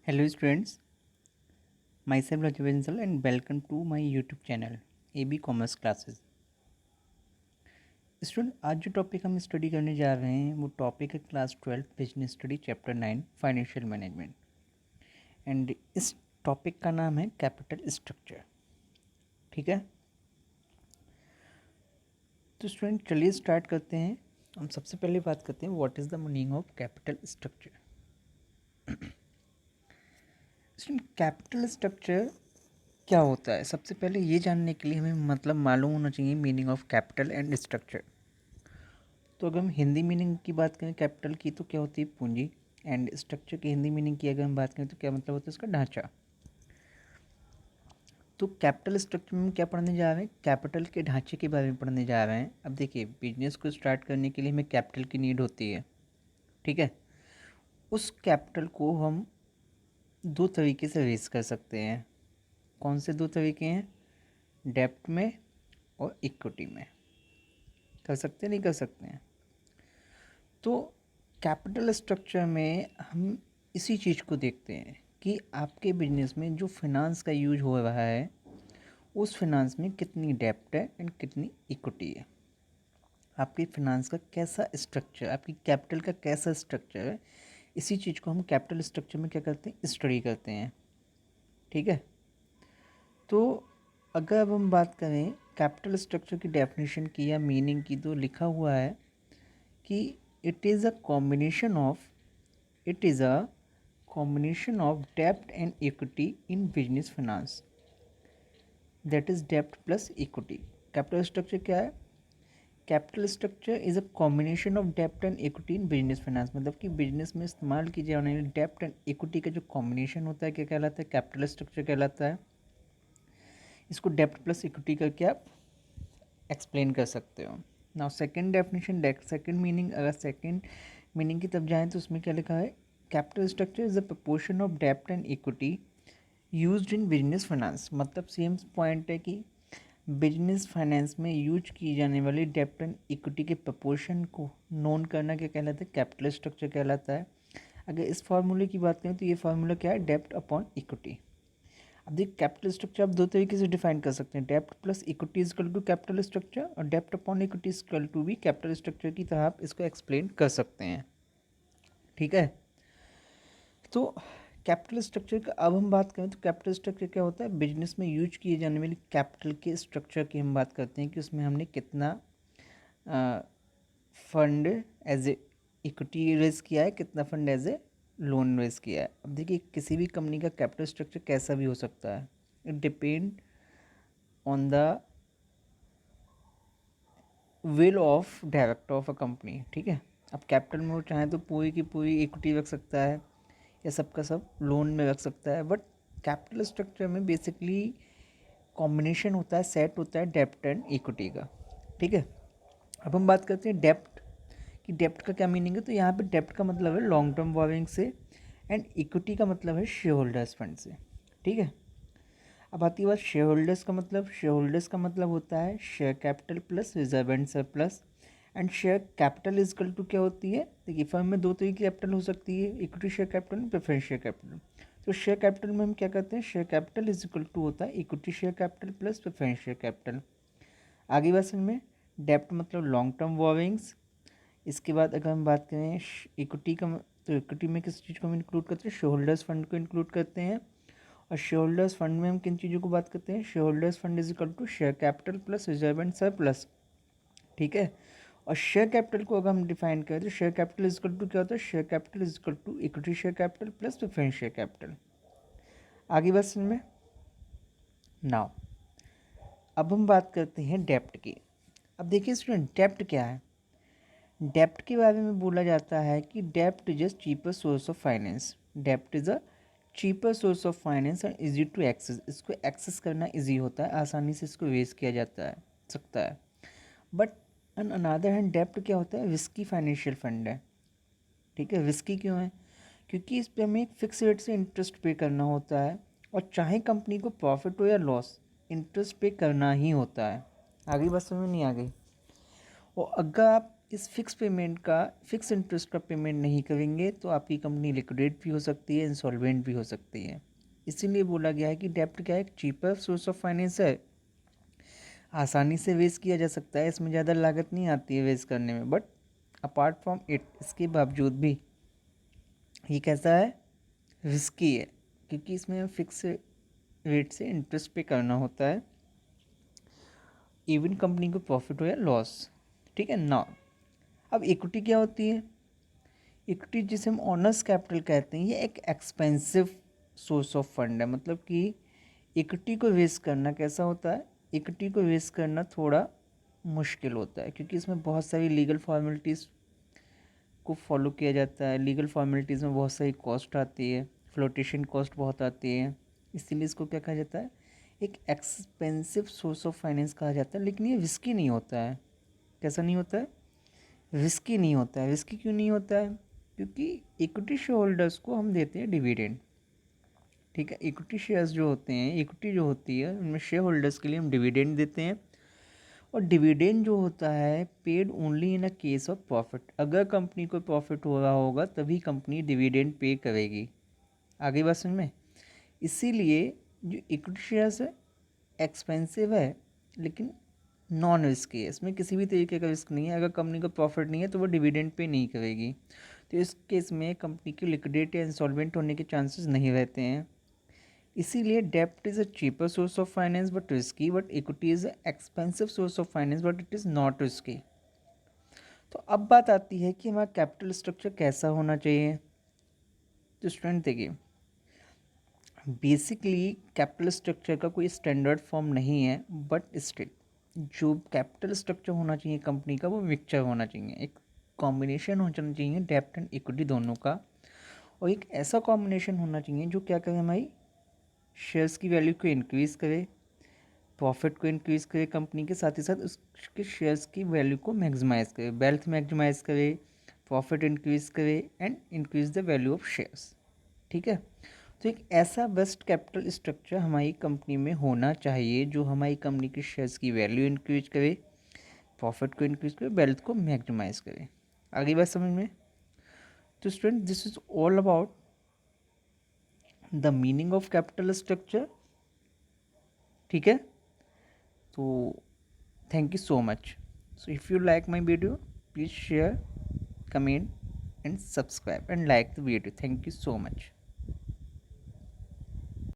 Hello students, myself Raju Bansal and welcome to my YouTube channel AB Commerce Classes। Student आज जो topic हम study करने जा रहे हैं वो टॉपिक है class 12 business study chapter 9 financial management and इस टॉपिक का नाम है कैपिटल स्ट्रक्चर। ठीक है, तो स्टूडेंट चलिए स्टार्ट करते हैं। हम सबसे पहले बात करते हैं what is the meaning of capital structure. Student capital structure क्या होता है, सबसे पहले ये जानने के लिए हमें मतलब मालूम होना चाहिए meaning of capital and structure. तो अगर हम हिंदी मीनिंग की बात करें कैपिटल की तो क्या होती है पूंजी, एंड स्ट्रक्चर की हिंदी मीनिंग की अगर हम बात करें तो क्या मतलब होता है उसका ढांचा। तो कैपिटल स्ट्रक्चर में हम क्या पढ़ने जा रहे हैं, कैपिटल के ढांचे के बारे में पढ़ने जा रहे हैं। अब देखिए बिजनेस को स्टार्ट करने के लिए हमें कैपिटल की नीड होती है। ठीक है, उस कैपिटल को हम दो तरीके से रेज कर सकते हैं। कौन से दो तरीके हैं, डेब्ट में और इक्विटी में। कर सकते हैं नहीं कर सकते हैं। तो कैपिटल स्ट्रक्चर में हम इसी चीज़ को देखते हैं कि आपके बिजनेस में जो फाइनेंस का यूज हो रहा है उस फाइनेंस में कितनी डेब्ट है एंड कितनी इक्विटी है। आपकी फाइनेंस का कैसा स्ट्रक्चर, आपकी कैपिटल का कैसा स्ट्रक्चर है, इसी चीज़ को हम कैपिटल स्ट्रक्चर में क्या करते हैं, स्टडी करते हैं। ठीक है, तो अगर अब हम बात करें कैपिटल स्ट्रक्चर की डेफिनेशन की या मीनिंग की, तो लिखा हुआ है कि it is a combination of debt and equity in business finance, that is debt plus equity। Capital structure क्या है, capital structure is a combination of डेप्ट and equity in business finance. मतलब कि बिजनेस में इस्तेमाल की जाने वाली डेप्ट एंड इक्विटी का जो कॉम्बिनेशन होता है क्या कहलाता है, कैपिटल स्ट्रक्चर कहलाता है। इसको डेप्ट प्लस इक्विटी करके आप एक्सप्लेन कर सकते हो। Now second definition, second meaning, अगर सेकंड मीनिंग की तरफ जाएं तो उसमें क्या लिखा है, capital structure is the proportion of डेप्ट and equity used in business finance. मतलब सेम पॉइंट है कि बिजनेस फाइनेंस में यूज की जाने वाली डेप्ट एंड इक्विटी के प्रपोर्शन को नोन करना क्या कहलाता है, कैपिटल स्ट्रक्चर कहलाता है। अगर इस फार्मूले की बात करें तो ये फार्मूला क्या है, डेप्ट अपॉन इक्विटी। अब देखिए कैपिटल स्ट्रक्चर आप दो तरीके से डिफाइन कर सकते हैं, डेप्ट plus equity equal to capital structure और डेप्ट अपॉन इक्विटी इजकल टू भी कैपिटल स्ट्रक्चर की तरह आप इसको एक्सप्लेन कर सकते हैं। ठीक है, तो कैपिटल स्ट्रक्चर का अब हम बात करें तो कैपिटल स्ट्रक्चर क्या होता है, बिजनेस में यूज किए जाने वाली कैपिटल के स्ट्रक्चर की हम बात करते हैं कि उसमें हमने कितना fund as a equity raise किया है, कितना fund as a loan raise किया है। अब देखिए किसी भी कंपनी का कैपिटल स्ट्रक्चर कैसा भी हो सकता है, it depend on the will of director of a company. ठीक है, अब कैपिटल में वो चाहे तो पूरी की पूरी इक्विटी रख सकता है या सबका सब लोन में रख सकता है, बट कैपिटल स्ट्रक्चर में बेसिकली कॉम्बिनेशन होता है, सेट होता है डेप्ट एंड इक्विटी का। ठीक है, अब हम बात करते हैं डेप्ट कि डेप्ट का क्या मीनिंग है। तो यहाँ पे डेप्ट का मतलब है लॉन्ग टर्म बोरिंग से एंड इक्विटी का मतलब है शेयर होल्डर्स फंड से। ठीक है, अब आती है बात शेयर होल्डर्स का मतलब। शेयर होल्डर्स का मतलब होता है share capital plus reserve and surplus. And share capital equal to क्या होती है, देखिए फर्म में दो तरह की कैपिटल हो सकती है, equity share capital and preference share capital. तो शेयर कैपिटल में हम क्या करते हैं, share capital is equal to होता है equity share capital plus preference share capital. आगे बात समझ में, डेप्ट मतलब लॉन्ग टर्म बोरिंग्स। इसके बाद अगर हम बात करें इक्विटी का, तो इक्विटी में किस चीज़ को हम इंक्लूड करते हैं, शेयर होल्डर्स फंड को इंक्लूड करते हैं। और शेयर होल्डर्स फंड में हम किन चीज़ों को बात करते हैं, shareholders fund is equal to share capital plus reserve and surplus. ठीक है, और शेयर कैपिटल को अगर हम डिफाइन करें तो share capital is equal to क्या होता है, share capital is equal to equity share capital plus preference share capital. आगे बात समझ में। नाउ अब हम बात करते हैं डेप्ट की। अब देखिए स्टूडेंट डेप्ट क्या है, डेप्ट के बारे में बोला जाता है कि डेप्ट is a cheaper source of finance. Dept is a cheaper source of finance and easy to access. इसको एक्सेस करना इजी होता है, आसानी से इसको रेज किया जाता है सकता है। बट ऑन अनदर हैंड डेप्ट क्या होता है, रिस्की फाइनेंशियल फंड है। ठीक है, रिस्की क्यों है, क्योंकि इस पर हमें एक फिक्स रेट से इंटरेस्ट पे करना होता है और चाहे कंपनी को प्रॉफिट हो या लॉस इंटरेस्ट पे करना ही होता है। आगे बात समझ में नहीं आ गई। और अगर आप इस फिक्स इंटरेस्ट का पेमेंट नहीं करेंगे तो आपकी कंपनी लिक्विडेट भी हो सकती है, इंसॉल्वेंट भी हो सकती है। इसीलिए बोला गया है कि डेब्ट क्या है, एक चीपर सोर्स ऑफ फाइनेंस है, आसानी से रेज किया जा सकता है, इसमें ज़्यादा लागत नहीं आती है रेज करने में। बट अपार्ट फ्रॉम इट, इसके बावजूद भी ये कैसा है, रिस्की है, क्योंकि इसमें फिक्स रेट से इंटरेस्ट पे करना होता है, इवन कंपनी को प्रॉफिट हो या लॉस। ठीक है ना। अब इक्विटी क्या होती है, इक्विटी जिसे हम ऑनर्स कैपिटल कहते हैं, ये एक एक्सपेंसिव सोर्स ऑफ फंड है। मतलब कि इक्विटी को रेज करना कैसा होता है, इक्विटी को रेज करना थोड़ा मुश्किल होता है, क्योंकि इसमें बहुत सारी लीगल फॉर्मेलिटीज़ को फॉलो किया जाता है। लीगल फॉर्मेलिटीज़ में बहुत सारी कॉस्ट आती है, फ्लोटेशन कॉस्ट बहुत आती है, इसीलिए इसको क्या कहा जाता है, एक एक्सपेंसिव सोर्स ऑफ फाइनेंस कहा जाता है। लेकिन ये रिस्की नहीं होता है। कैसा नहीं होता है, रिस्की नहीं होता है। रिस्की क्यों नहीं होता है, क्योंकि इक्विटी शेयर होल्डर्स को हम देते हैं डिविडेंड। ठीक है, इक्विटी शेयर्स जो होते हैं, इक्विटी जो होती है, उनमें शेयर होल्डर्स के लिए हम डिविडेंड देते हैं। और डिविडेंड जो होता है paid only in a case of profit. अगर कंपनी को प्रॉफिट हो रहा होगा तभी कंपनी डिविडेंड पे करेगी। आगे बात समझ में। इसीलिए जो इक्विटी शेयर्स है एक्सपेंसिव है, लेकिन नॉन रिस्की है, इसमें किसी भी तरीके का रिस्क नहीं है। अगर कंपनी को प्रॉफिट नहीं है तो वो डिविडेंड पे नहीं करेगी, तो इस केस में कंपनी की लिक्विडेट या इंसॉल्वेंट होने के चांसेस नहीं रहते हैं। इसीलिए डेब्ट is a cheaper source of finance but risky, but equity is a expensive source of finance but it is not risky. तो अब बात आती है कि हमारा कैपिटल स्ट्रक्चर कैसा होना चाहिए। तो स्टूडेंट देखिए, बेसिकली कैपिटल स्ट्रक्चर का कोई स्टैंडर्ड फॉर्म नहीं है, बट स्टिल जो कैपिटल स्ट्रक्चर होना चाहिए कंपनी का वो मिक्सचर होना चाहिए, एक कॉम्बिनेशन होना चाहिए डेब्ट एंड इक्विटी दोनों का। और एक ऐसा कॉम्बिनेशन होना चाहिए जो क्या करे, हमारी शेयर्स की वैल्यू को इंक्रीज़ करे, प्रॉफिट को इंक्रीज़ करे कंपनी के, साथ ही साथ उसके शेयर्स की वैल्यू को मैक्सिमाइज़ करे, वेल्थ मैक्सिमाइज़ करे, प्रॉफिट इंक्रीज़ करे and increase the value of shares. ठीक है, तो एक ऐसा बेस्ट कैपिटल स्ट्रक्चर हमारी कंपनी में होना चाहिए जो हमारी कंपनी के शेयर्स की वैल्यू इंक्रीज करे, प्रॉफिट को इंक्रीज करे, वेल्थ को मैक्सिमाइज करे। आगे बात समझ में। तो student, this is all about the meaning of capital structure. ठीक है, तो thank you so much. So if you like my video please share, comment and subscribe and like the video. Thank you so much.